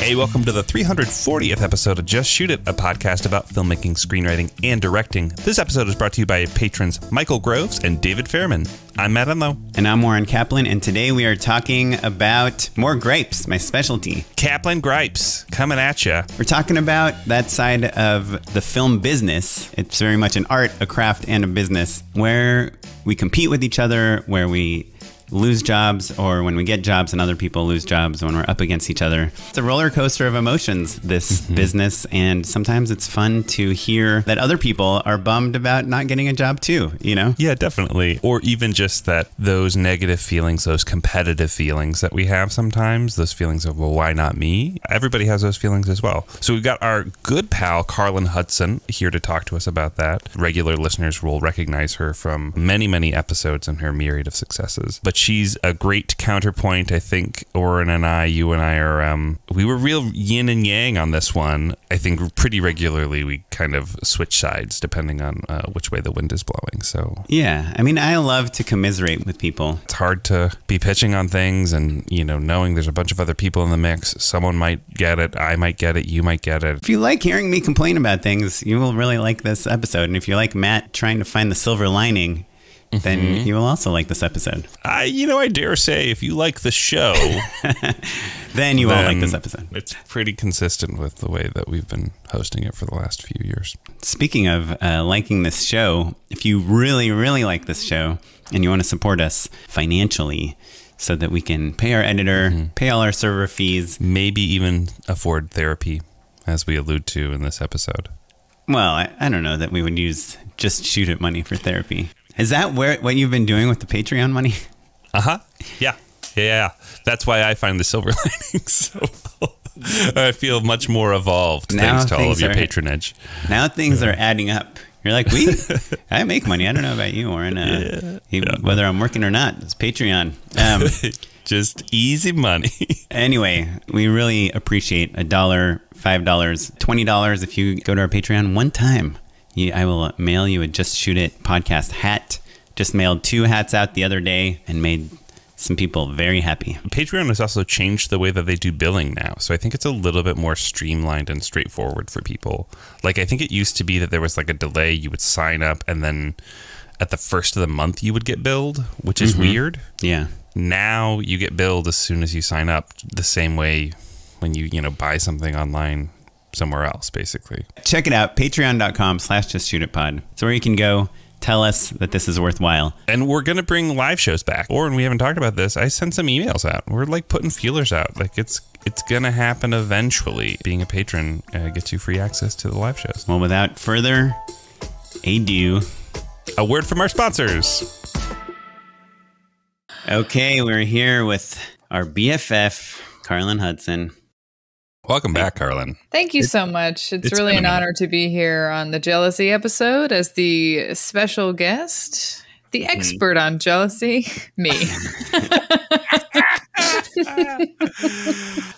Hey, welcome to the 340th episode of Just Shoot It, a podcast about filmmaking, screenwriting, and directing. This episode is brought to you by patrons Michael Groves and David Fairman. I'm Matt Enlow. And I'm Oren Kaplan, and today we are talking about more gripes, my specialty. Kaplan gripes, coming at ya. We're talking about that side of the film business. It's very much an art, a craft, and a business where we compete with each other, where we lose jobs, or when we get jobs and other people lose jobs, when we're up against each other. It's a roller coaster of emotions, this business, and sometimes it's fun to hear that other people are bummed about not getting a job too, you know? Yeah, definitely. Or even just that those negative feelings, those competitive feelings that we have sometimes, those feelings of, well, why not me? Everybody has those feelings as well. So we've got our good pal, Carlyn Hudson, here to talk to us about that. Regular listeners will recognize her from many, many episodes and her myriad of successes. But she's a great counterpoint. I think Oren and I, you and I are, we were real yin and yang on this one. I think pretty regularly we kind of switch sides depending on which way the wind is blowing. So yeah, I mean, I love to commiserate with people. It's hard to be pitching on things and, you know, knowing there's a bunch of other people in the mix. Someone might get it. I might get it. You might get it. If you like hearing me complain about things, you will really like this episode. And if you like Matt trying to find the silver lining, then you will also like this episode. I dare say if you like the show, then you won't like this episode. It's pretty consistent with the way that we've been hosting it for the last few years. Speaking of liking this show, if you really, really like this show and you want to support us financially so that we can pay our editor, pay all our server fees, maybe even afford therapy, as we allude to in this episode. Well, I don't know that we would use Just Shoot It money for therapy. Is that what you've been doing with the Patreon money? Yeah. That's why I find the silver lining so I feel much more evolved thanks to all of your patronage. Now things are adding up. You're like, I make money. I don't know about you, Oren. Whether I'm working or not, it's Patreon. Just easy money. Anyway, we really appreciate $1, $5, $20 if you go to our Patreon one time. I will mail you a Just Shoot It podcast hat. Just mailed 2 hats out the other day and made some people very happy. Patreon has also changed the way that they do billing now. So I think it's a little bit more streamlined and straightforward for people. Like, I think it used to be that there was like a delay. You would sign up and then at the first of the month you would get billed, which is weird. Yeah. Now you get billed as soon as you sign up, the same way when you buy something online somewhere else, basically. Check it out, patreon.com/justshootitpod. It's where you can go tell us that this is worthwhile. And we're going to bring live shows back. Oren, we haven't talked about this. I sent some emails out. We're like putting feelers out. Like it's going to happen eventually. Being a patron gets you free access to the live shows. Well, without further ado, a word from our sponsors. Okay, we're here with our BFF, Carlyn Hudson. Welcome back, Carlyn. Thank you so much. It's really an honor to be here on the jealousy episode as the special guest, the expert on jealousy, me.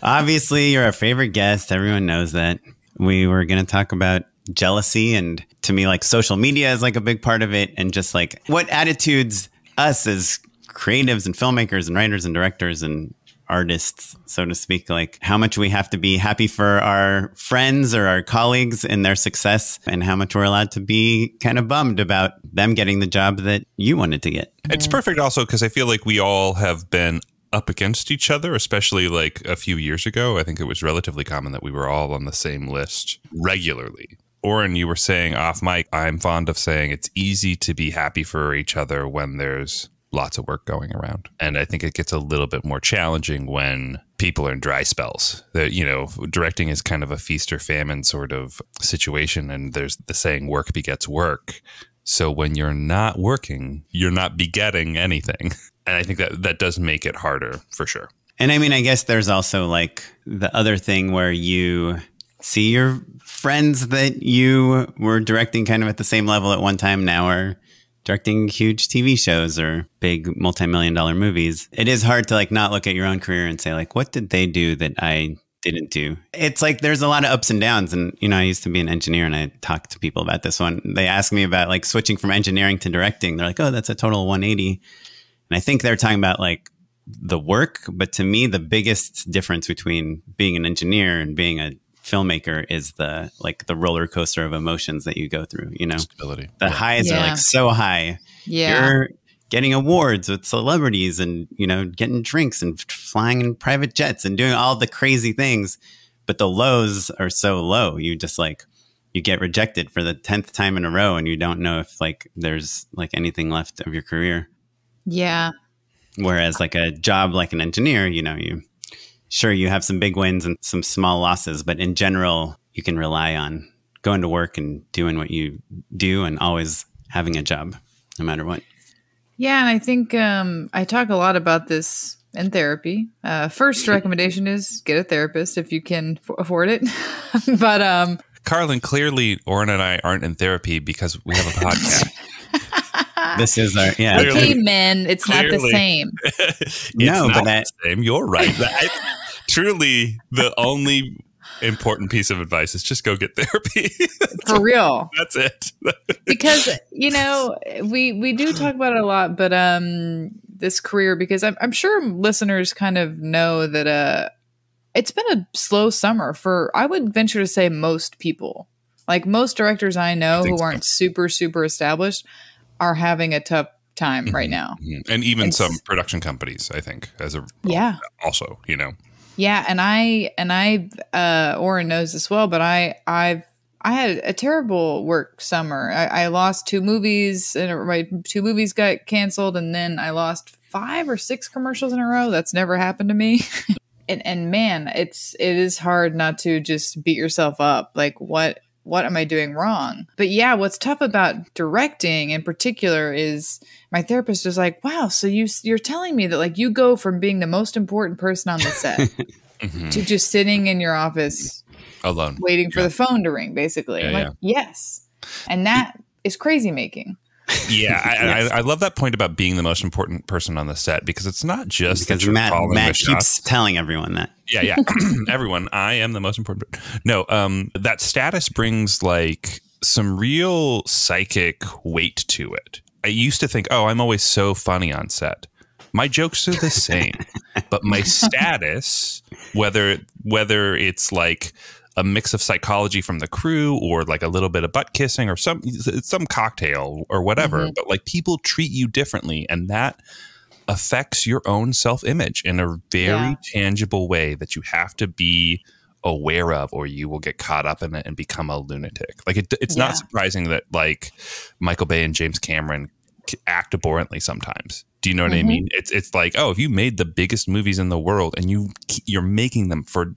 Obviously, you're our favorite guest. Everyone knows that. We were going to talk about jealousy, and to me, like, social media is like a big part of it, and just like what attitudes us as creatives and filmmakers and writers and directors and artists, so to speak, like how much we have to be happy for our friends or our colleagues in their success, and how much we're allowed to be kind of bummed about them getting the job that you wanted to get. It's perfect also because I feel like we all have been up against each other, especially like a few years ago. I think it was relatively common that we were all on the same list regularly. Oren, you were saying off mic, I'm fond of saying it's easy to be happy for each other when there's lots of work going around. And I think it gets a little bit more challenging when people are in dry spells. Directing is kind of a feast or famine sort of situation. And there's the saying, work begets work. So when you're not working, you're not begetting anything. And I think that does make it harder for sure. And I mean, I guess there's also like the other thing where you see your friends that you were directing kind of at the same level at one time now are directing huge TV shows or big multi-million-dollar movies. It is hard to like not look at your own career and say like, what did they do that I didn't do? It's like there's a lot of ups and downs. And, I used to be an engineer and I talked to people about this one. They asked me about like switching from engineering to directing. They're like, oh, that's a total 180. And I think they're talking about like the work. But to me, the biggest difference between being an engineer and being a filmmaker is the roller coaster of emotions that you go through. You know, Stability. the highs are like so high. Yeah. You're getting awards with celebrities and, you know, getting drinks and flying in private jets and doing all the crazy things. But the lows are so low. You just like, you get rejected for the 10th time in a row and you don't know if like there's like anything left of your career. Yeah. Whereas like a job like an engineer, you know, you have some big wins and some small losses, but in general, you can rely on going to work and doing what you do and always having a job no matter what. Yeah, and I think I talk a lot about this in therapy. First recommendation is get a therapist if you can afford it. But Carlyn, clearly Oren and I aren't in therapy because we have a podcast. This is our okay, men, it's not the same. No, but the same. You're right. Truly, the only important piece of advice is just go get therapy. For real. That's it. Because, you know, we do talk about it a lot, but this career, because I'm sure listeners kind of know that it's been a slow summer for, I would venture to say, most people. Like most directors I know who aren't super, super established are having a tough time right now. And even some production companies, I think, also, you know. Yeah, and I Oren knows this well, but I had a terrible work summer. I lost 2 movies, and my 2 movies got canceled, and then I lost 5 or 6 commercials in a row. That's never happened to me. and man, it is hard not to just beat yourself up. Like what am I doing wrong? But yeah, what's tough about directing in particular is my therapist was like, wow, so you're telling me that like you go from being the most important person on the set to just sitting in your office alone, waiting for the phone to ring, basically. I'm like, yes. And that is crazy making. Yeah, I love that point about being the most important person on the set, because it's not just because Matt keeps telling everyone that. Yeah. Everyone, I am the most important. No, that status brings like some real psychic weight to it. I used to think, oh, I'm always so funny on set. My jokes are the same, but my status, whether it's like a mix of psychology from the crew or like a little bit of butt kissing or some cocktail or whatever, but like people treat you differently, and that affects your own self-image in a very tangible way that you have to be aware of, or you will get caught up in it and become a lunatic. Like it's not surprising that like Michael Bay and James Cameron act abhorrently sometimes. Do you know what I mean? It's like, oh, if you made the biggest movies in the world and you're making them for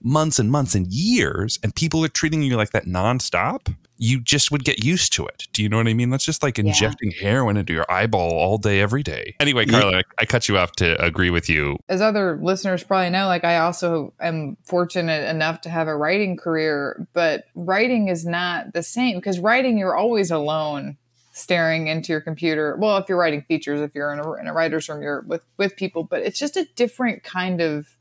months and months and years, and people are treating you like that nonstop, you just would get used to it. Do you know what I mean? That's just like injecting heroin into your eyeball all day, every day. Anyway, Carlyn, I cut you off to agree with you. As other listeners probably know, like I also am fortunate enough to have a writing career, but writing is not the same, because writing, you're always alone staring into your computer. Well, if you're writing features, if you're in a writer's room, you're with people, but it's just a different kind of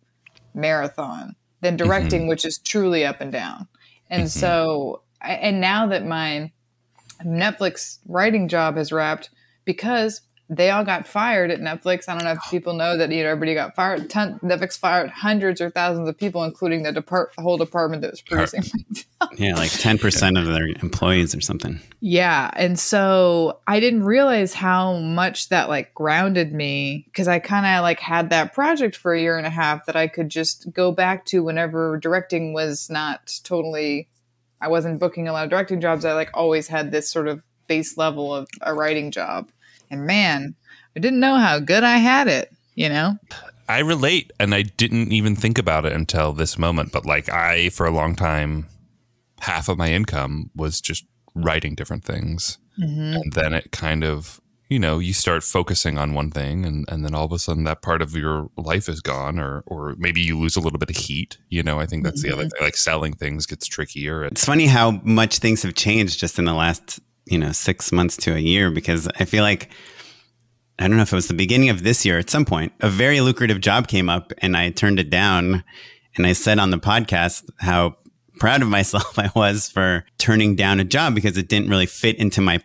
marathon than directing, which is truly up and down. And so, and now that my Netflix writing job has wrapped, because they all got fired at Netflix. I don't know if people know that everybody got fired. Netflix fired hundreds or thousands of people, including the whole department that was producing my film. Yeah, like 10% of their employees or something. Yeah. And so I didn't realize how much that like grounded me, because I kind of like had that project for a year and a half that I could just go back to whenever directing was not totally, I wasn't booking a lot of directing jobs. I like always had this sort of base level of a writing job. And man, I didn't know how good I had it, you know? I relate, and I didn't even think about it until this moment. But like for a long time, half of my income was just writing different things. And then it kind of, you start focusing on one thing, and then all of a sudden that part of your life is gone, or maybe you lose a little bit of heat. I think that's the other thing. Like selling things gets trickier. It's funny how much things have changed just in the last 6 months to a year, because I feel like, I don't know if it was the beginning of this year, at some point, a very lucrative job came up and I turned it down. And I said on the podcast how proud of myself I was for turning down a job, because it didn't really fit into my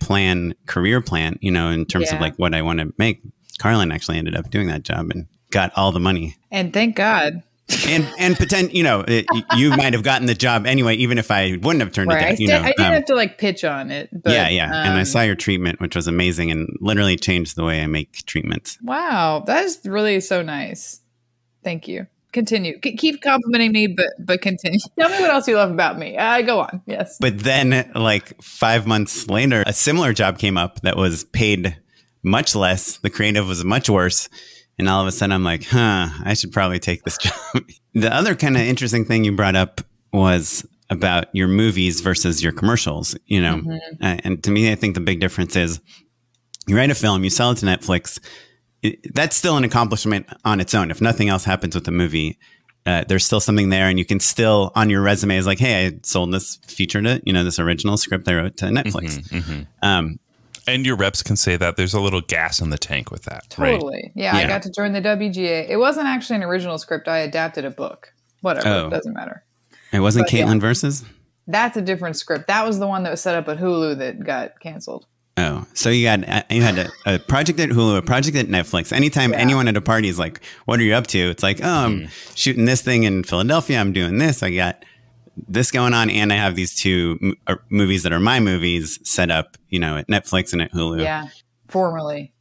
career plan, in terms of like what I want to make. Carlyn actually ended up doing that job, and got all the money. And thank God. And pretend, you you might have gotten the job anyway, even if I wouldn't have turned it down. I didn't have to like pitch on it. But, yeah. And I saw your treatment, which was amazing and literally changed the way I make treatments. Wow. That is really so nice. Thank you. Continue. Keep complimenting me, but continue. Tell me what else you love about me. Go on. Yes. But then like 5 months later, a similar job came up that was paid much less. The creative was much worse. And all of a sudden I'm like, I should probably take this job. The other kind of interesting thing you brought up was about your movies versus your commercials, and to me, I think the big difference is you write a film, you sell it to Netflix. That's still an accomplishment on its own. If nothing else happens with the movie, there's still something there. And you can still on your resume is like, hey, I sold this, featured it, this original script I wrote to Netflix. And your reps can say that there's a little gas in the tank with that. Totally. Right? Yeah, I got to join the WGA. It wasn't actually an original script. I adapted a book. Whatever. It doesn't matter. It wasn't Caitlin Versus? That's a different script. That was the one that was set up at Hulu that got canceled. Oh, so you had a project at Hulu, a project at Netflix. Anytime anyone at a party is like, what are you up to? It's like, I'm shooting this thing in Philadelphia. I'm doing this. I got this going on, and I have these two movies that are my movies set up, at Netflix and at Hulu. Yeah, formerly.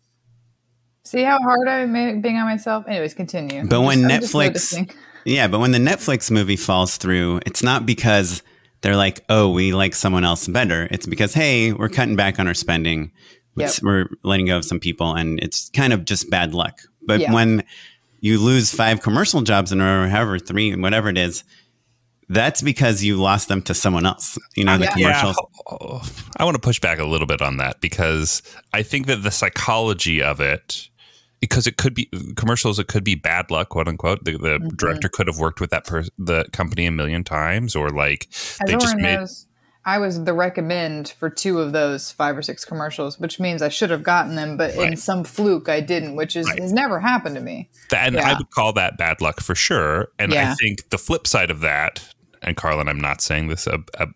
See how hard I made it being on myself? Anyways, continue. But when the Netflix movie falls through, it's not because they're like, oh, we like someone else better. It's because, hey, we're cutting back on our spending. We're letting go of some people, and it's kind of just bad luck. But when you lose 5 commercial jobs in a row, or however, 3, whatever it is, that's because you lost them to someone else. The commercials. Yeah. I want to push back a little bit on that because I think that the psychology of it, because it could be commercials, it could be bad luck, quote unquote. The director could have worked with the company a million times, or like they just made. I was the recommend for 2 of those 5 or 6 commercials, which means I should have gotten them, but in some fluke I didn't, which has never happened to me. And I would call that bad luck for sure. And I think the flip side of that, and Carlyn, I'm not saying this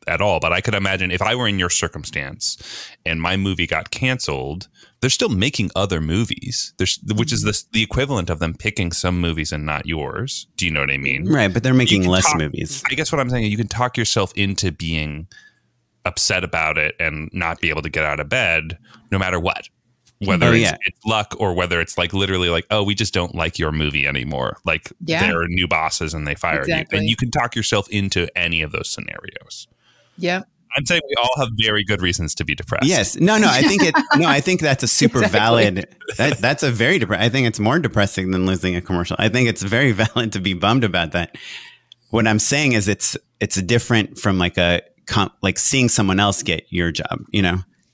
at all, but I could imagine if I were in your circumstance and my movie got canceled, they're still making other movies, which is the equivalent of them picking some movies and not yours. Do you know what I mean? Right, but they're making less movies. I guess what I'm saying is you can talk yourself into being upset about it and not be able to get out of bed no matter what. Whether it's luck or whether it's like literally like, oh, we just don't like your movie anymore. Like they're new bosses and they fire you. And you can talk yourself into any of those scenarios. Yeah. I'm saying we all have very good reasons to be depressed. Yes. No, I think I think that's a super valid. That's a very I think it's more depressing than losing a commercial. I think it's very valid to be bummed about that. What I'm saying is it's different from like like seeing someone else get your job,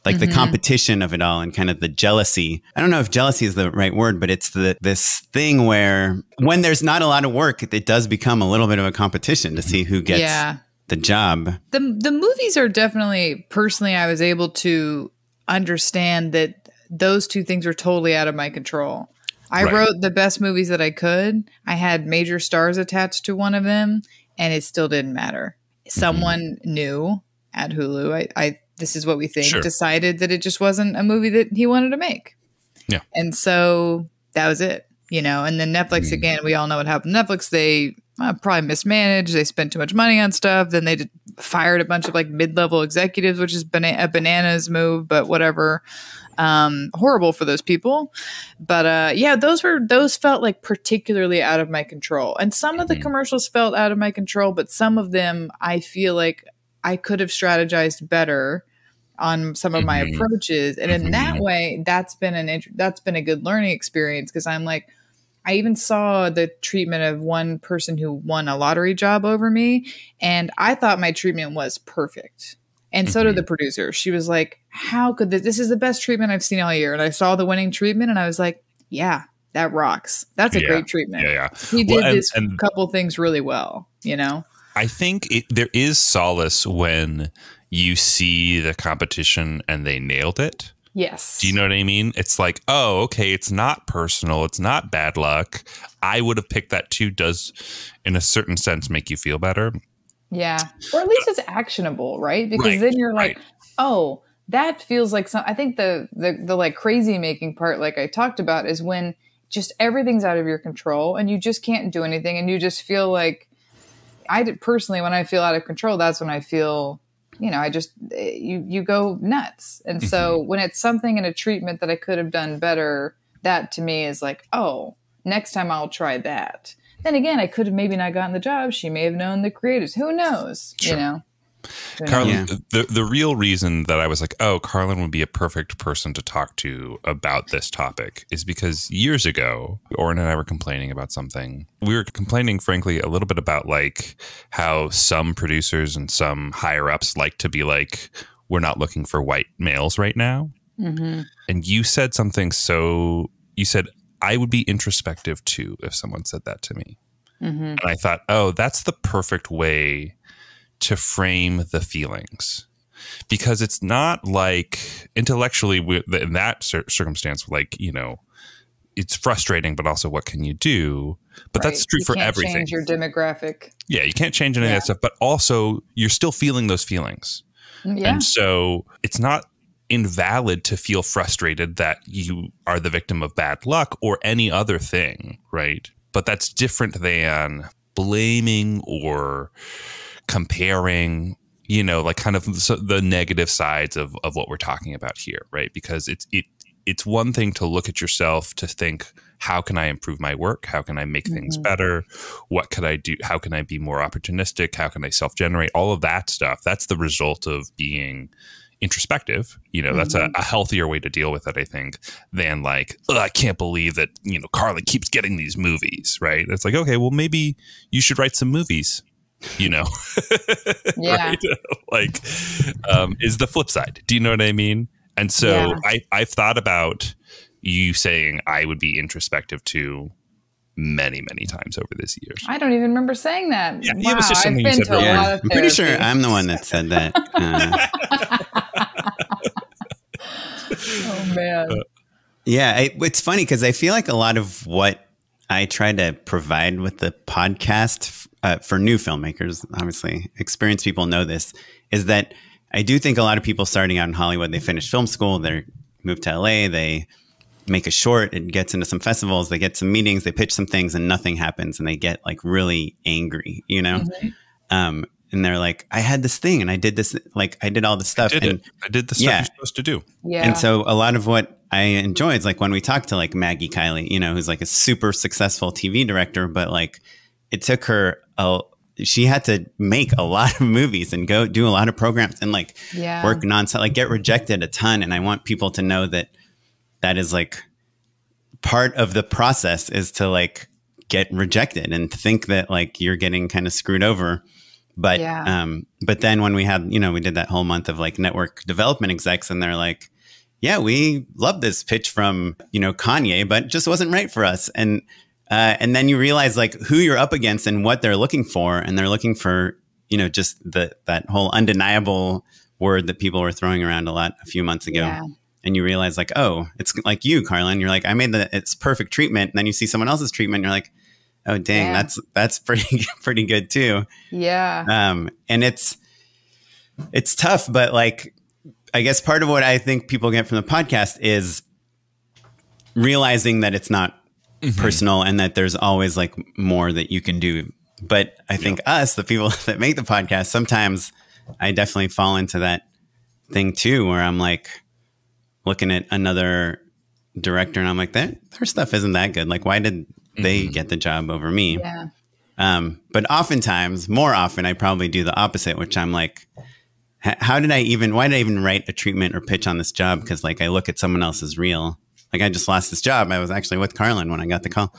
like the competition of it all and kind of the jealousy. I don't know if jealousy is the right word, but it's this thing where when there's not a lot of work, it does become a little bit of a competition to see who gets the job. The movies are definitely, personally, I was able to understand that those 2 things are totally out of my control. I wrote the best movies that I could. I had major stars attached to one of them, and it still didn't matter. Someone new at Hulu, this is what we think, decided that it just wasn't a movie that he wanted to make. Yeah. And so that was it, and then Netflix, again, we all know what happened. Netflix, they probably mismanaged. They spent too much money on stuff. Then they fired a bunch of like mid-level executives, which is a bananas move, but whatever. Horrible for those people. But those felt like particularly out of my control. And some of the commercials felt out of my control, but some of them I feel like I could have strategized better on some of my approaches. And in that way, that's been a good learning experience, because I'm like, I even saw the treatment of one person who won a lottery job over me, and I thought my treatment was perfect. And so did the producer. She was like, how could this is the best treatment I've seen all year. And I saw the winning treatment and I was like, yeah, that rocks. That's a great treatment. Yeah. He did this couple things really well, I think there is solace when you see the competition and they nailed it. Yes. Do you know what I mean? It's like, oh, okay, it's not personal. It's not bad luck. I would have picked that too. Does, in a certain sense, make you feel better? Yeah. Or at least it's actionable, right? Because then you're like, oh, that feels like some. I think the like crazy making part, like I talked about, is when just everything's out of your control and you just can't do anything. And you just feel like, personally, when I feel out of control, that's when I feel, you go nuts. And so when it's something in a treatment that I could have done better, that to me is like, oh, next time I'll try that. Then again, I could have maybe not gotten the job. She may have known the creators. Who knows? Sure. Carlyn, the real reason that I was like, oh, Carlyn would be a perfect person to talk to about this topic is because years ago, Oren and I were complaining about something. We were complaining, frankly, a little bit about like how some producers and some higher ups like to be like, we're not looking for white males right now. And you said something. So you said, I would be introspective too if someone said that to me. And I thought, oh, that's the perfect way to frame the feelings, because it's not like intellectually in that circumstance, like, it's frustrating, but also what can you do? But that's true for everything. Change your demographic. Yeah, you can't change any of that stuff, but also you're still feeling those feelings. And so it's not invalid to feel frustrated that you are the victim of bad luck or any other thing, right? But that's different than blaming or comparing, like kind of the negative sides of what we're talking about here, right? Because it's one thing to look at yourself to think, how can I improve my work? How can I make things better? What could I do? How can I be more opportunistic? How can I self-generate? All of that stuff. That's the result of being introspective. That's a healthier way to deal with it, I think, than like, oh, I can't believe that, Carlyn keeps getting these movies, right? It's like, okay, well, maybe you should write some movies. Right? Like, is the flip side. Do you know what I mean? And so I've thought about you saying I would be introspective too many, many times over these years. I don't even remember saying that. Yeah, wow, it was just something you said earlier. I'm pretty sure I'm the one that said that. Oh, man. It's funny because I feel like a lot of what I try to provide with the podcast for new filmmakers, obviously experienced people know this, is that I do think a lot of people starting out in Hollywood, they finish film school, they move to LA, they make a short, it gets into some festivals, they get some meetings, they pitch some things and nothing happens and they get like really angry, and they're like, I had this thing and I did this, like I did all this stuff. I did the stuff you're supposed to do. Yeah. And so a lot of what I enjoy is like when we talk to like Maggie Kiley, who's like a super successful TV director, but like it took her, she had to make a lot of movies and go do a lot of programs and like work nonstop, like get rejected a ton. And I want people to know that that is like part of the process, is to like get rejected and think that like you're getting kind of screwed over. But then when we had, we did that whole month of like network development execs and they're like, yeah, we love this pitch from, Kanye, but it just wasn't right for us. And then you realize like who you're up against and what they're looking for. And they're looking for, just that whole undeniable word that people were throwing around a lot a few months ago. Yeah. And you realize like, oh, it's like you, Carlyn, you're like, I made it's perfect treatment. And then you see someone else's treatment. And you're like, oh, dang, that's pretty good too. Yeah. And it's tough, but like, I guess part of what I think people get from the podcast is realizing that it's not personal and that there's always like more that you can do. But I think us, the people that make the podcast, sometimes I definitely fall into that thing too, where I'm like looking at another director and I'm like, their stuff isn't that good. Like, why did they get the job over me? Yeah. But oftentimes, more often, I probably do the opposite, which I'm like, why did I even write a treatment or pitch on this job? Because like I look at someone else's reel. Like I just lost this job. I was actually with Carlyn when I got the call.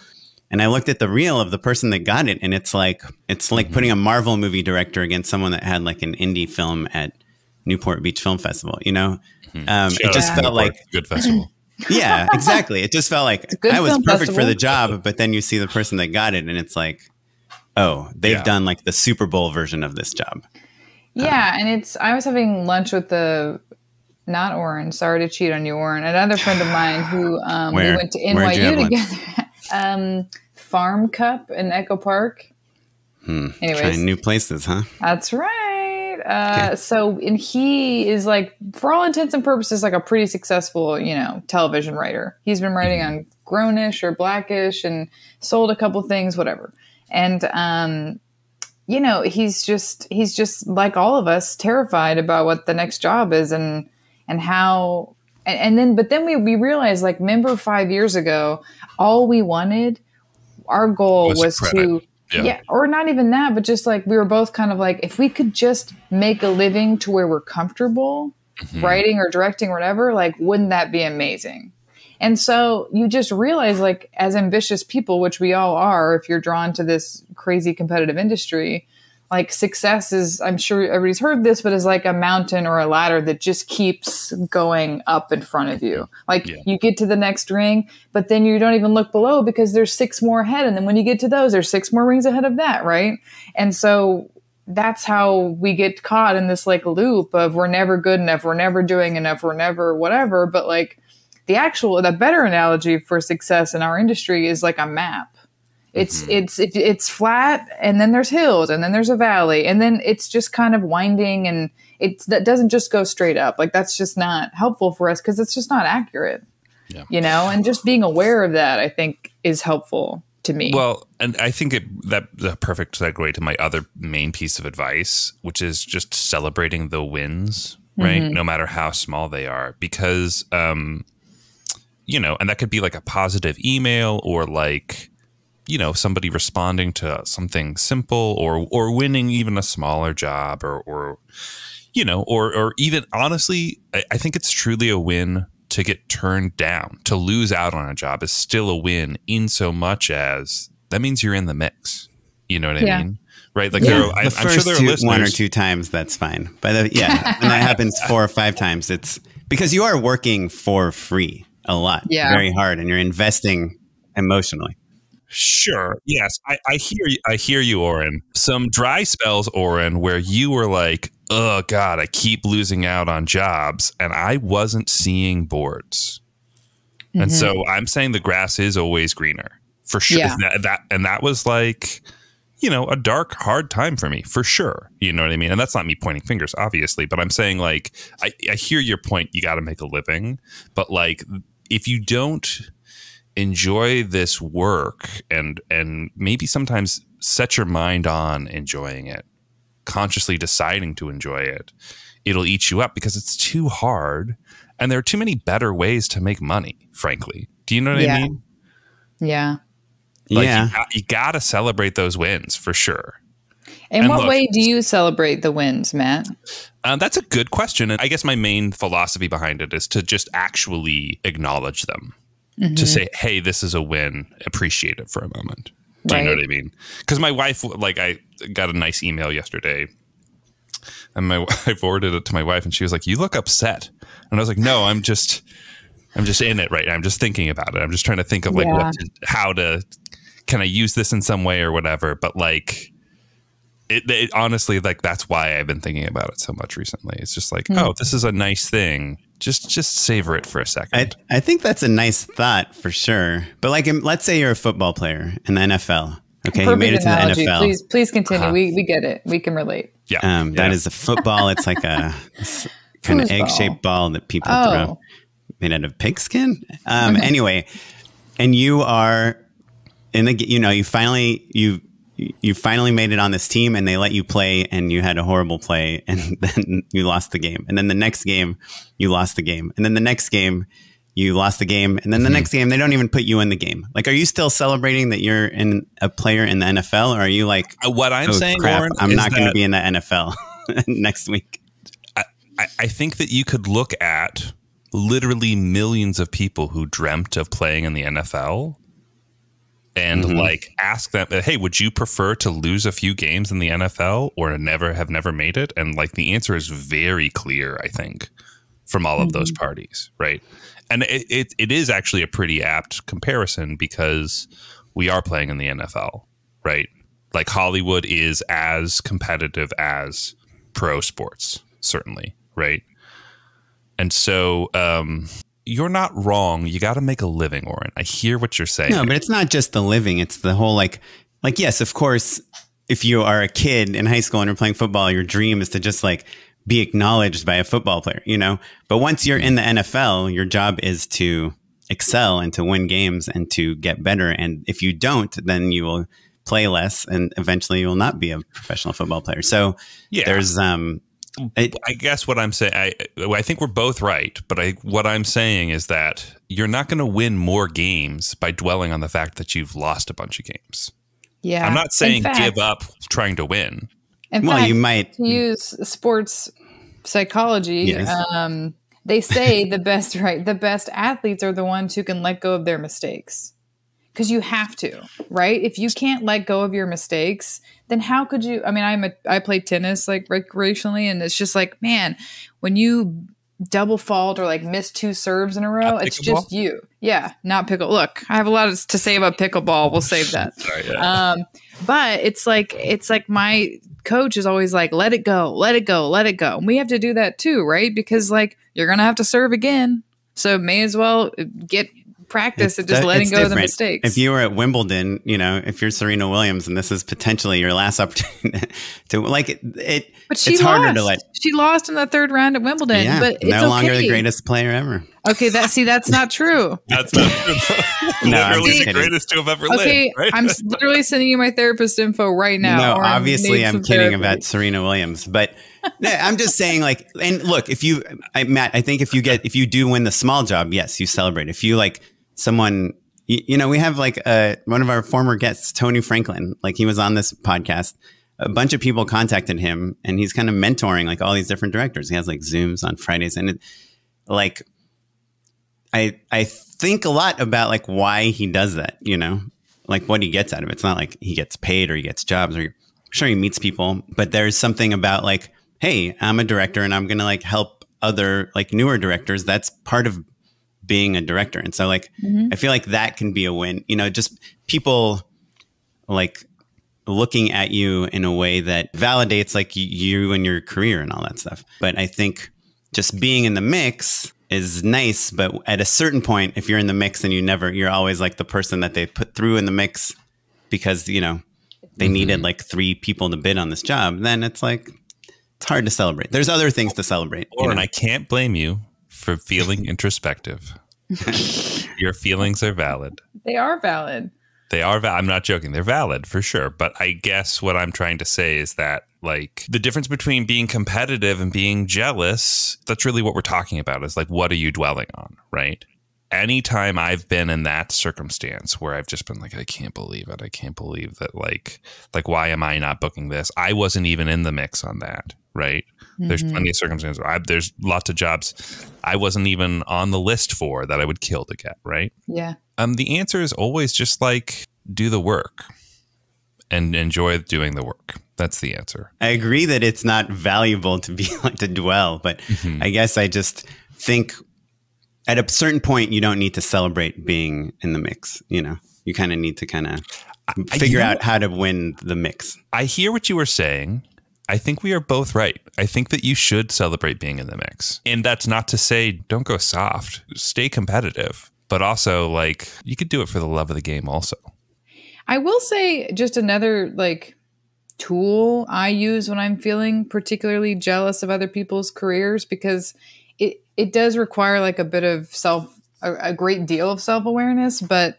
And I looked at the reel of the person that got it. And it's like putting a Marvel movie director against someone that had like an indie film at Newport Beach Film Festival, It just felt like good festival. Yeah, exactly. It just felt like I was perfect for the job. But then you see the person that got it and it's like, oh, they've done like the Super Bowl version of this job. Yeah. And I was having lunch with not Oren, sorry to cheat on you, Oren, another friend of mine who we went to NYU together. Farm Cup in Echo Park. Anyways, trying new places, huh? That's right. And he is like, for all intents and purposes, like a pretty successful, television writer. He's been writing on grownish or blackish and sold a couple things, whatever. And, you know, he's just like all of us, terrified about what the next job is and how, but then we realized, like, remember 5 years ago, all we wanted, our goal was to, or not even that, but just like, we were both kind of like, if we could just make a living to where we're comfortable writing or directing or whatever, like, wouldn't that be amazing? And so you just realize, like, as ambitious people, which we all are, if you're drawn to this crazy competitive industry, like, success is, I'm sure everybody's heard this, but is like a mountain or a ladder that just keeps going up in front of you. Like, you get to the next ring, but then you don't even look below because there's 6 more ahead. And then when you get to those, there's 6 more rings ahead of that. Right. And so that's how we get caught in this, like, loop of we're never good enough. We're never doing enough. We're never whatever. But, like, the better analogy for success in our industry is like a map. It's flat, and then there's hills, and then there's a valley, and then it's just kind of winding, and that doesn't just go straight up. Like, that's just not helpful for us because it's just not accurate. You know, and just being aware of that, I think, is helpful to me. Well, and I think that's a perfect segue to my other main piece of advice, which is just celebrating the wins, right? No matter how small they are, because, you know, and that could be like a positive email, or like, you know, somebody responding to something simple, or winning even a smaller job, or you know, or even, honestly, I think it's truly a win to get turned down. To lose out on a job is still a win, in so much as that means you're in the mix. You know what I mean? Right? Like, I'm sure there are listeners. 1 or 2 times, that's fine. But when that happens 4 or 5 times, it's because you are working for free a lot, very hard, and you're investing emotionally. Sure. Yes. I hear you, Oren. Some dry spells, Oren, where you were like, oh God, I keep losing out on jobs, and I wasn't seeing boards. And so I'm saying the grass is always greener, for sure. That was like, you know, a dark, hard time for me, for sure. You know what I mean? And that's not me pointing fingers, obviously, but I'm saying, like, I hear your point. You got to make a living, but, like, if you don't enjoy this work and maybe sometimes set your mind on enjoying it, consciously deciding to enjoy it, it'll eat you up because it's too hard, and there are too many better ways to make money, frankly. Do you know what I mean? Yeah. Like, you gotta celebrate those wins, for sure. In what way do you celebrate the wins, Matt? That's a good question. And I guess my main philosophy behind it is to just actually acknowledge them. To say, hey, this is a win, appreciate it for a moment. Do you know what I mean? Because my wife, like, I got a nice email yesterday, and I forwarded it to my wife, and she was like, you look upset. And I was like, no, I'm just in it right now. I'm just thinking about it. I'm just trying to think of, like, can I use this in some way or whatever? But, like, it honestly, like, that's why I've been thinking about it so much recently. It's just like, oh, this is a nice thing. Just savor it for a second. I think that's a nice thought, for sure. But, like, let's say you're a football player in the NFL. Okay, you made it to the NFL. Please continue. We get it. We can relate. Yeah. That is a football. It's like a kind of egg-shaped ball that people throw, made out of pigskin. Anyway, and you are in the, you know, you finally made it on this team, and they let you play, and you had a horrible play, and then you lost the game. And then the next game, you lost the game. And then the next game, you lost the game. And then the next game, they don't even put you in the game. Like, are you still celebrating that you're a player in the NFL? Or are you like, what I'm saying, crap, Oren, I'm not going to be in the NFL next week? I think that you could look at literally millions of people who dreamt of playing in the NFL and like ask them, hey, would you prefer to lose a few games in the NFL or have never made it? And, like, the answer is very clear, I think, from all of those parties, right? And it is actually a pretty apt comparison because we are playing in the NFL, right? Like, Hollywood is as competitive as pro sports, certainly, right? And so you're not wrong. You got to make a living, Oren. I hear what you're saying. No, but it's not just the living. It's the whole, like, yes, of course, if you are a kid in high school and you're playing football, your dream is to just, like, be acknowledged by a football player, you know? But once you're in the NFL, your job is to excel and to win games and to get better. And if you don't, then you will play less and eventually you will not be a professional football player. So there's I guess what I'm saying, I think we're both right, but what I'm saying is that you're not going to win more games by dwelling on the fact that you've lost a bunch of games. Yeah. I'm not saying give up trying to win. In fact, you might use sports psychology. Yes. They say the best athletes are the ones who can let go of their mistakes. Because you have to, right? If you can't let go of your mistakes, then how could you? I mean, I play tennis like recreationally, and it's just like, man, when you double fault or like miss 2 serves in a row, it's just you. Yeah, not pickle. Look, I have a lot to say about pickleball. We'll save that. Sorry, yeah. But it's like my coach is always like, let it go, let it go, let it go. And we have to do that too, right? Because like you're gonna have to serve again, so may as well get practice at just letting go of the mistakes. If you were at Wimbledon, if you're Serena Williams and this is potentially your last opportunity to like it, but it's harder to let. She lost in the 3rd round at Wimbledon, but it's no longer the greatest player ever. Okay, that's not true. That's not true. Literally the greatest to have ever lived. Okay, right? I'm literally sending you my therapist info right now. No, obviously I'm kidding about Serena Williams, but I'm just saying like, and look, Matt, I think if you do win the small job, yes, you celebrate. If you like someone, we have like one of our former guests, Tony Franklin, like he was on this podcast. A bunch of people contacted him and he's kind of mentoring like all these different directors. He has like Zooms on Fridays. And I think a lot about like why he does that, like what he gets out of it. It's not like he gets paid or he gets jobs, or sure he meets people, but there's something about like, hey, I'm a director and I'm going to like help other like newer directors. That's part of being a director. And so like, I feel like that can be a win, just people like looking at you in a way that validates like you and your career and all that stuff. But I think just being in the mix is nice. But at a certain point, if you're in the mix and you're always like the person that they put through in the mix because, they needed like 3 people to bid on this job, then it's like, it's hard to celebrate. There's other things to celebrate. And I can't blame you for feeling introspective. Your feelings are valid. They are valid. I'm not joking. They're valid for sure. But I guess what I'm trying to say is that like the difference between being competitive and being jealous, that's really what we're talking about, is like, what are you dwelling on, right? Anytime I've been in that circumstance where I've just been like, I can't believe it. I can't believe that like, why am I not booking this? I wasn't even in the mix on that, right? There's plenty of circumstances. There's lots of jobs I wasn't even on the list for that I would kill to get, right? Yeah. The answer is always just like, do the work and enjoy doing the work. That's the answer. I agree that it's not valuable to be like to dwell, but I guess I just think at a certain point, you don't need to celebrate being in the mix. You kind of need to figure out how to win the mix. I hear what you were saying. I think we are both right. I think that you should celebrate being in the mix. And that's not to say don't go soft. Stay competitive. But also, like, you could do it for the love of the game also. I will say just another, like, tool I use when I'm feeling particularly jealous of other people's careers, because it does require, like, a bit of a great deal of self-awareness. But,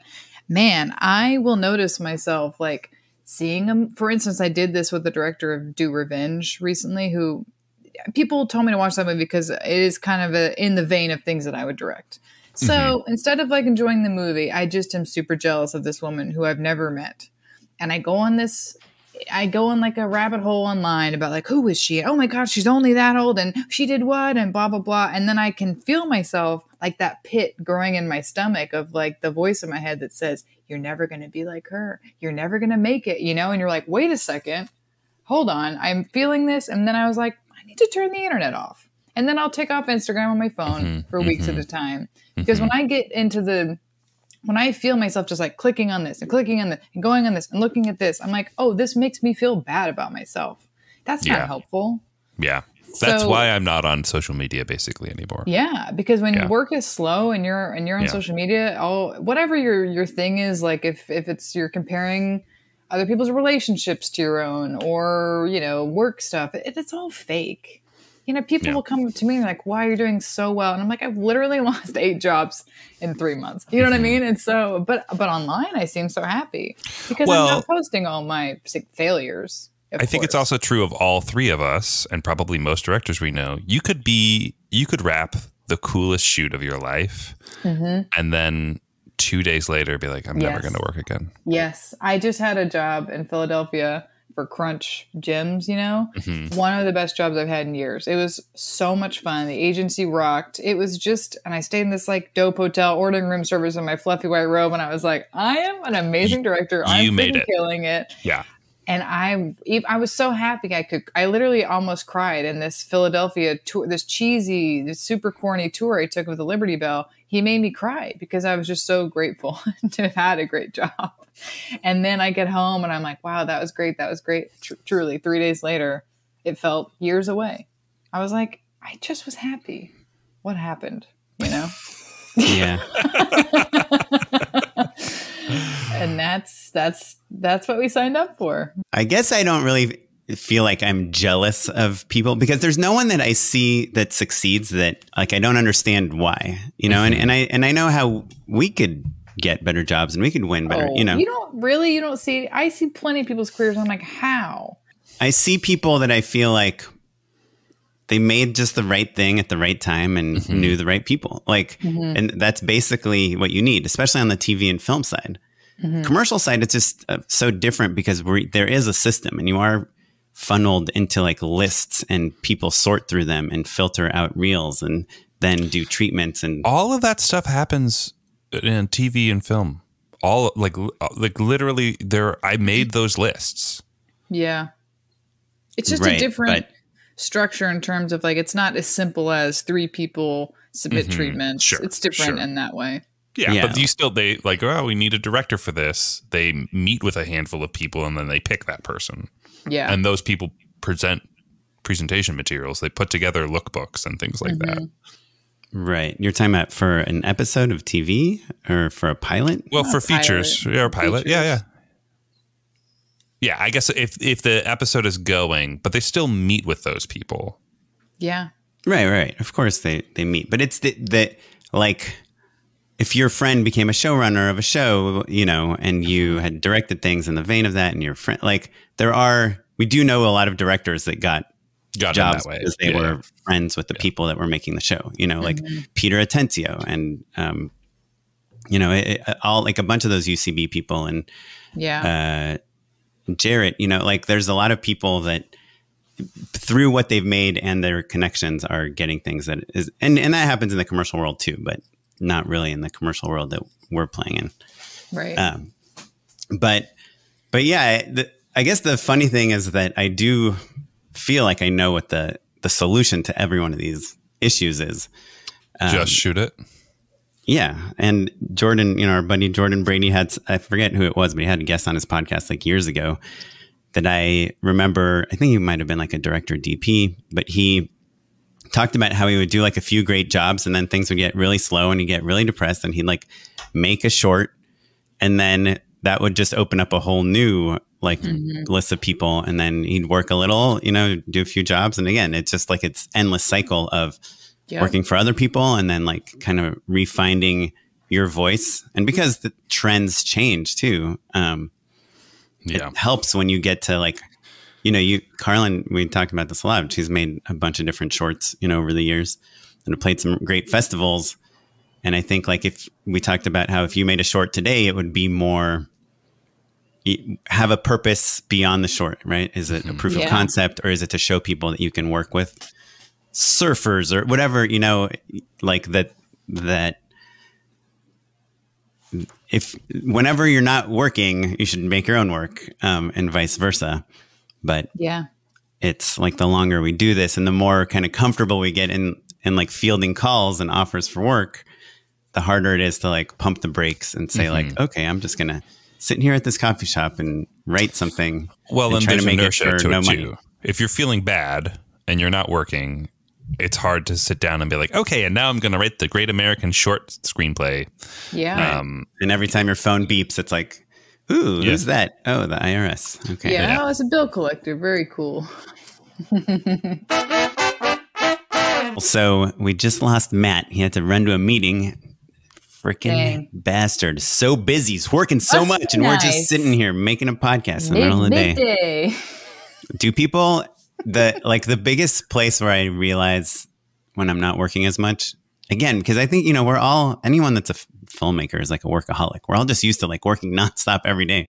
man, I will notice myself, like, seeing them. For instance, I did this with the director of Do Revenge recently, who people told me to watch that movie because it is kind of in the vein of things that I would direct. So instead of like enjoying the movie, I just am super jealous of this woman who I've never met. And I go in like a rabbit hole online about like, who is she? Oh my God, she's only that old and she did what? And blah, blah, blah. And then I can feel myself like that pit growing in my stomach of like the voice in my head that says, you're never going to be like her. You're never going to make it, And you're like, wait a second, hold on. I'm feeling this. And then I was like, I need to turn the internet off. And then I'll take off Instagram on my phone for weeks at a time. Because when I get into when I feel myself just like clicking on this and clicking on this and going on this and looking at this, I'm like, oh, this makes me feel bad about myself. That's not helpful. Yeah. That's why I'm not on social media basically anymore. Yeah. Because when work is slow and you're on social media, whatever your thing is, like if it's you're comparing other people's relationships to your own or, work stuff, it's all fake. people will come to me and like, why are you doing so well? And I'm like, I've literally lost 8 jobs in 3 months. You know what I mean? And so, but online, I seem so happy because I'm not posting all my failures. I think it's also true of all 3 of us, and probably most directors we know. You could wrap the coolest shoot of your life, and then 2 days later be like, I'm never going to work again. Yes. I just had a job in Philadelphia for Crunch Gyms, one of the best jobs I've had in years. It was so much fun. The agency rocked. It was just, and I stayed in this like dope hotel, ordering room service in my fluffy white robe. And I was like, I am an amazing director. I'm killing it. Yeah. And I was so happy I literally almost cried in this Philadelphia tour, this super corny tour I took with the Liberty Bell. He made me cry because I was just so grateful to have had a great job. And then I get home and I'm like, wow, that was great. That was great. Truly, 3 days later, it felt years away. I was like, I just was happy. What happened? Yeah. And that's what we signed up for. I guess I don't really feel like I'm jealous of people because there's no one that I see that succeeds that like I don't understand why, and I know how we could get better jobs and we could win better, you don't see. I see plenty of people's careers. I'm like, how? I see people that I feel like they made just the right thing at the right time and knew the right people. Like, and that's basically what you need, especially on the TV and film side. Commercial side, it's just so different because there is a system and you are funneled into like lists and people sort through them and filter out reels and then do treatments. And all of that stuff happens in TV and film. All like literally I made those lists. Yeah. It's just a different structure in terms of like, it's not as simple as 3 people submit treatments. Sure, it's different in that way. Yeah, but they like, we need a director for this. They meet with a handful of people and then they pick that person. Yeah. And those people present presentation materials. They put together lookbooks and things like that. Right. You're talking about for an episode of TV or for a pilot? Well, for features. Yeah, or pilot. Yeah. Yeah, I guess if the episode is going, but they still meet with those people. Yeah. Right. Of course they meet. But it's that like if your friend became a showrunner of a show, and you had directed things in the vein of that and your friend, like we do know a lot of directors that got jobs because they were friends with the people that were making the show, like Peter Atencio and, all like a bunch of those UCB people and Jarrett, like there's a lot of people that through what they've made and their connections are getting things that is, and that happens in the commercial world too, but not really in the commercial world that we're playing in. Right. But yeah, I guess the funny thing is that I do feel like I know what the solution to every one of these issues is. Just shoot it. Yeah. And Jordan, our buddy Jordan Brady I forget who it was, but he had a guest on his podcast like years ago that I remember. I think he might have been like a director DP, but he talked about how he would do like a few great jobs and then things would get really slow and he'd get really depressed and he'd like make a short and then that would just open up a whole new like list of people and then he'd work a little, do a few jobs. And again, it's just like it's endless cycle of working for other people and then like kind of refining your voice. And because the trends change too, it helps when you get to like, Carlyn, we talked about this a lot. She's made a bunch of different shorts, over the years and have played some great festivals. And I think like if we talked about how if you made a short today, it would be more have a purpose beyond the short, right? Is it a proof of concept or is it to show people that you can work with surfers or whatever, like that if whenever you're not working, you should make your own work and vice versa. But it's like the longer we do this and the more kind of comfortable we get in like fielding calls and offers for work, the harder it is to like pump the brakes and say like, okay, I'm just going to sit here at this coffee shop and write something. Well, and try there's to make inertia it for to no it money. too. If you're feeling bad and you're not working, it's hard to sit down and be like, okay, and now I'm going to write the Great American Short screenplay. Yeah. And every time your phone beeps, it's like, ooh, who's that? Oh, the IRS. Okay. Yeah, it's a bill collector. Very cool. So we just lost Matt. He had to run to a meeting. Freaking bastard. So busy. He's working so much. And we're just sitting here making a podcast in the middle of the day. Do people, the biggest place where I realize when I'm not working as much, again, because I think, we're all, anyone that's a filmmaker is like a workaholic. We're all just used to like working nonstop every day.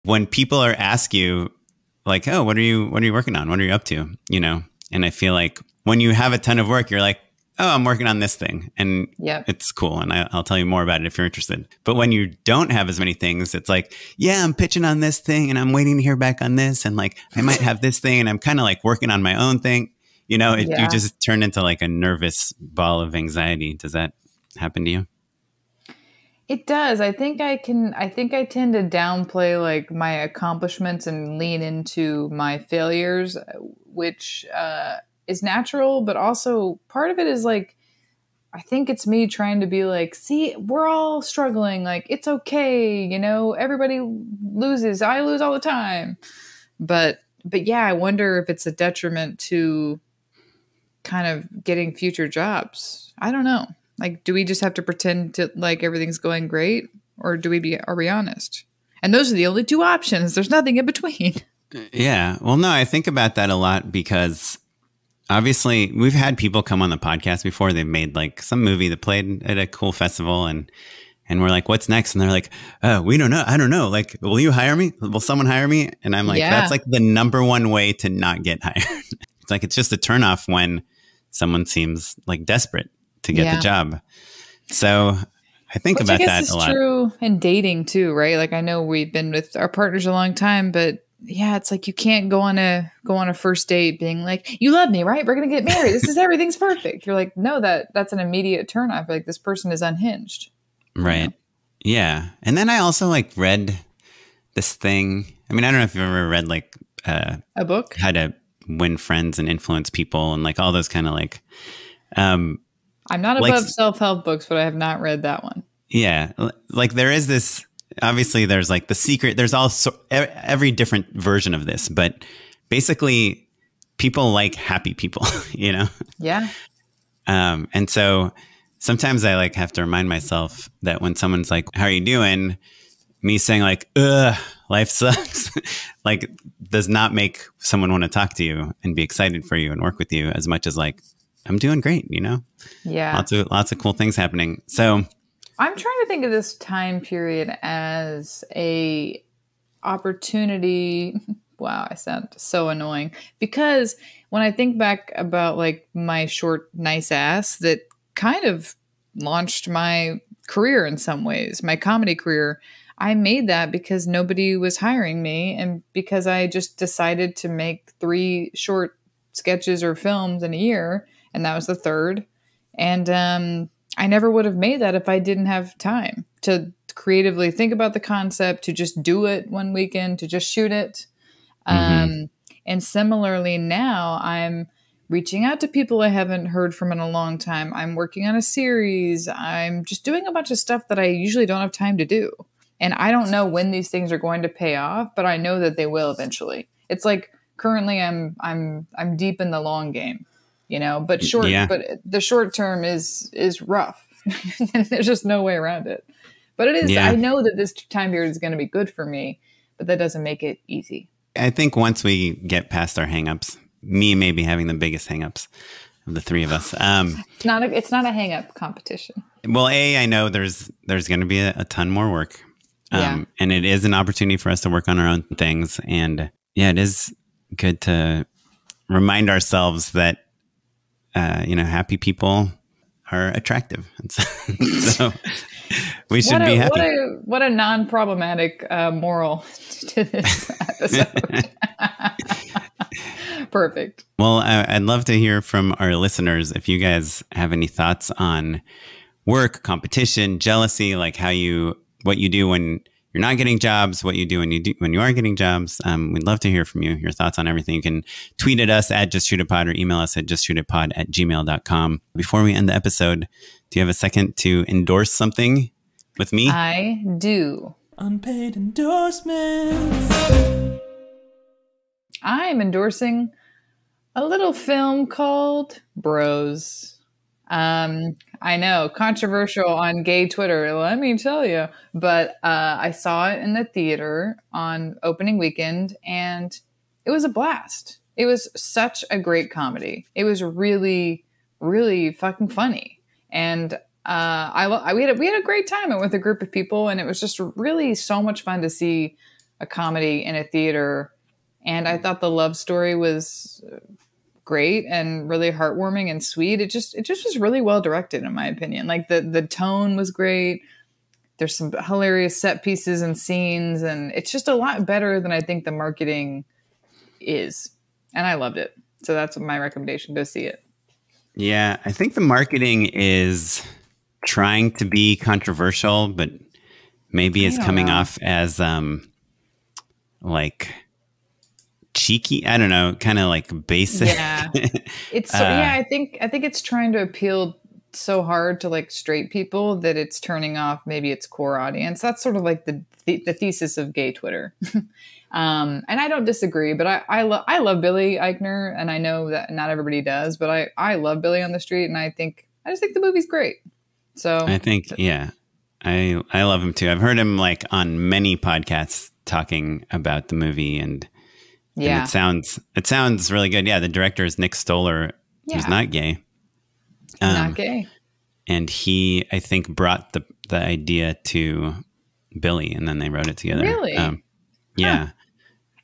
When people ask you like, oh, what are you working on? What are you up to? And I feel like when you have a ton of work, you're like, oh, I'm working on this thing and it's cool. And I'll tell you more about it if you're interested. But when you don't have as many things, it's like, yeah, I'm pitching on this thing and I'm waiting to hear back on this. And like, I might have this thing and I'm kind of like working on my own thing. You just turn into like a nervous ball of anxiety. Does that happen to you? It does. I think I tend to downplay like my accomplishments and lean into my failures, which, is natural, but also part of it is like, I think it's me trying to be like, see, we're all struggling. Like, it's okay. Everybody loses. I lose all the time. But yeah, I wonder if it's a detriment to kind of getting future jobs. I don't know. Like, do we just have to pretend to like everything's going great, or are we honest? And those are the only two options. There's nothing in between. Yeah. Well, no, I think about that a lot because obviously, we've had people come on the podcast before. They've made like some movie that played at a cool festival and we're like, what's next? And they're like, oh, we don't know. I don't know. Like, will you hire me? Will someone hire me? And I'm like, that's like the number one way to not get hired. It's like, it's just a turnoff when someone seems like desperate to get the job. So I think about that a lot. It's true in dating too, right? Like, I know we've been with our partners a long time, but yeah, it's like you can't go on a first date being like, you love me, right? We're going to get married. Everything's perfect. You're like, no, that's an immediate turn off. Like, this person is unhinged. Right. Yeah. And then I also like read this thing. I mean, I don't know if you've ever read like a book, how to win friends and influence people and like all those kind of like, I'm not above self-help books, but I have not read that one. Yeah. Like there is this, obviously there's like The Secret, there's also every different version of this, but basically people like happy people, Yeah. And so sometimes I like have to remind myself that when someone's like, how are you doing? Me saying like, ugh, life sucks, like does not make someone want to talk to you and be excited for you and work with you as much as like, I'm doing great, Yeah. Lots of cool things happening. So I'm trying to think of this time period as a opportunity. Wow, I sound so annoying. Because when I think back about like my short, nice ass that kind of launched my career in some ways, my comedy career, I made that because nobody was hiring me and because I just decided to make 3 short sketches or films in a year. And that was the third. And I never would have made that if I didn't have time to creatively think about the concept, to just do it one weekend, to just shoot it. And similarly now I'm reaching out to people I haven't heard from in a long time. I'm working on a series. I'm just doing a bunch of stuff that I usually don't have time to do. And I don't know when these things are going to pay off, but I know that they will eventually. It's like currently I'm deep in the long game, but but the short term is rough. And there's just no way around it. But it is, I know that this time period is going to be good for me, but that doesn't make it easy. I think once we get past our hangups, me maybe having the biggest hangups of the 3 of us. It's not a hang-up competition. Well, I know there's going to be a ton more work. And it is an opportunity for us to work on our own things. And it is good to remind ourselves that, happy people are attractive. And so we should be happy. What a non-problematic moral to this episode. Perfect. Well, I'd love to hear from our listeners if you guys have any thoughts on work, competition, jealousy, like what you do when you're not getting jobs, what you do when you are getting jobs. We'd love to hear from you, your thoughts on everything. You can tweet at us at justshootitpod or email us at justshootitpod@gmail.com. Before we end the episode, do you have a second to endorse something with me? I do. Unpaid endorsements. I'm endorsing A little film called Bros. I know, controversial on gay Twitter, let me tell you. But I saw it in the theater on opening weekend, and it was a blast. It was such a great comedy. It was really, really fucking funny. And we had a great time with a group of people, and it was just really so much fun to see a comedy in a theater. And I thought the love story was great and really heartwarming and sweet. It just was really well directed, in my opinion. Like the tone was great. There's some hilarious set pieces and scenes, and it's just a lot better than I think the marketing is. And I loved it. So that's my recommendation. Go see it. Yeah, I think the marketing is trying to be controversial, but maybe it's coming off as like cheeky. I don't know, kind of like basic. Yeah, it's I think it's trying to appeal so hard to like straight people that it's turning off maybe its core audience. That's sort of like the thesis of gay Twitter. And I don't disagree, but I love Billy Eichner, and I know that not everybody does, but I love Billy on the Street, and I just think the movie's great. So I think, yeah, I love him too. I've heard him like on many podcasts talking about the movie, and it sounds really good. Yeah, the director is Nick Stoller, who's not gay. Not gay. And he, I think, brought the idea to Billy, and then they wrote it together. Really? Yeah. Huh.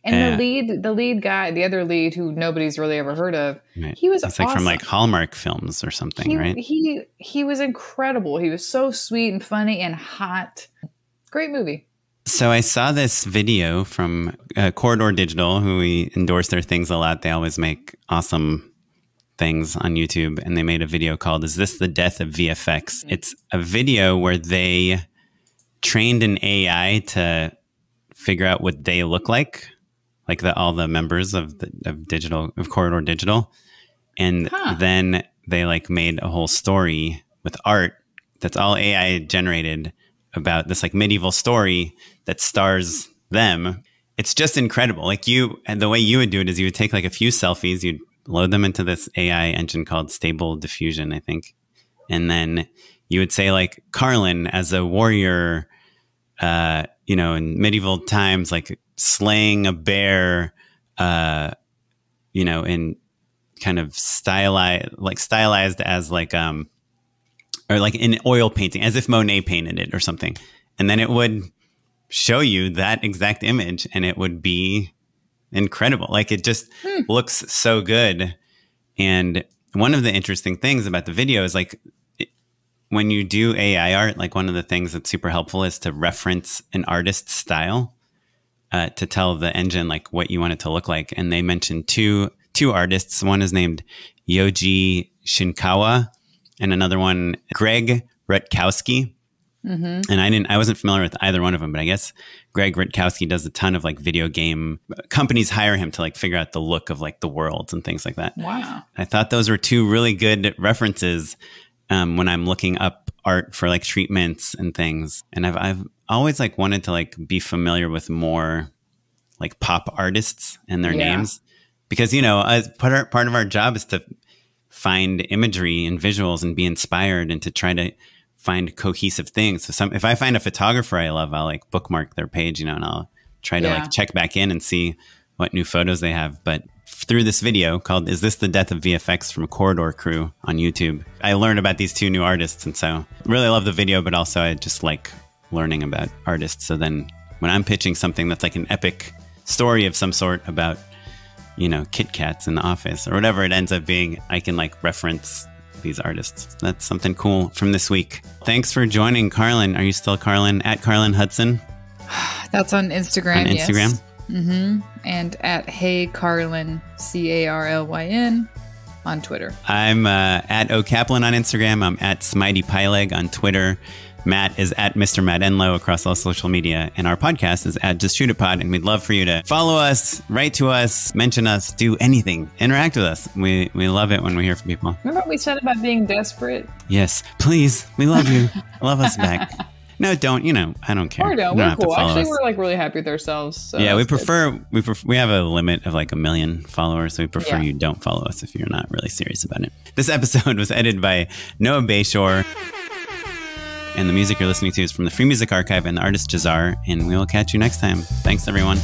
And the lead guy, the other lead who nobody's really ever heard of, right. He was It's like awesome. from like Hallmark films or something, right? He was incredible. He was so sweet and funny and hot. Great movie. So I saw this video from Corridor Digital, who we endorse their things a lot. They always make awesome things on YouTube. And they made a video called, "Is This the Death of VFX?" It's a video where they trained an AI to figure out what they look like all the members of Corridor Digital. And then they like made a whole story with art that's all AI generated about this like medieval story that stars them. It's just incredible. Like and the way you would do it is you would take like a few selfies, you'd load them into this AI engine called Stable Diffusion, I think. And then you would say like Carlyn as a warrior, in medieval times, like slaying a bear, in kind of stylized as like, or like in oil painting, as if Monet painted it or something. And then it would show you that exact image, and it would be incredible. Like it just looks so good. And one of the interesting things about the video is like, when you do AI art, like one of the things that's super helpful is to reference an artist's style to tell the engine like what you want it to look like. And they mentioned two artists. One is named Yoji Shinkawa, and another one, Greg Rutkowski. Mm-hmm. And I wasn't familiar with either one of them, but I guess Greg Rutkowski does a ton of like video game companies hire him to like figure out the look of like the worlds and things like that. Wow. I thought those were two really good references when I'm looking up art for like treatments and things. And I've always like wanted to like be familiar with more like pop artists and their names, because, as part of our job is to find imagery and visuals and be inspired and to try to find cohesive things. So if I find a photographer I love, I'll like bookmark their page, and I'll try to like check back in and see what new photos they have. But through this video called "Is This the Death of VFX?" from Corridor Crew on YouTube, I learned about these two new artists. And so really love the video, but also I just like learning about artists. So then when I'm pitching something that's like an epic story of some sort about, Kit Kats in the office or whatever it ends up being, I can like reference these artists. That's something cool from this week. Thanks for joining, Carlyn. Are you still Carlyn at Carlyn Hudson? That's on Instagram. On Instagram? Yes. Mm-hmm. And at Hey Carlyn, CARLYN on Twitter. I'm at O Kaplan on Instagram. I'm at Smitey Pyleg on Twitter. Matt is at Mr. Matt Enlow across all social media. And our podcast is at Just Shoot It Pod. And we'd love for you to follow us, write to us, mention us, do anything, interact with us. We love it when we hear from people. Remember what we said about being desperate? Yes, please. We love you. Love us back. No, don't. I don't care. Or don't. You We're have to cool. follow Actually, us. we're like really happy with ourselves. So Yeah, we that's good. we have a limit of like 1 million followers, so we prefer Yeah. you don't follow us if you're not really serious about it. This episode was edited by Noah Bayshore, and the music you're listening to is from the Free Music Archive and the artist Jazar, and we will catch you next time. Thanks, everyone.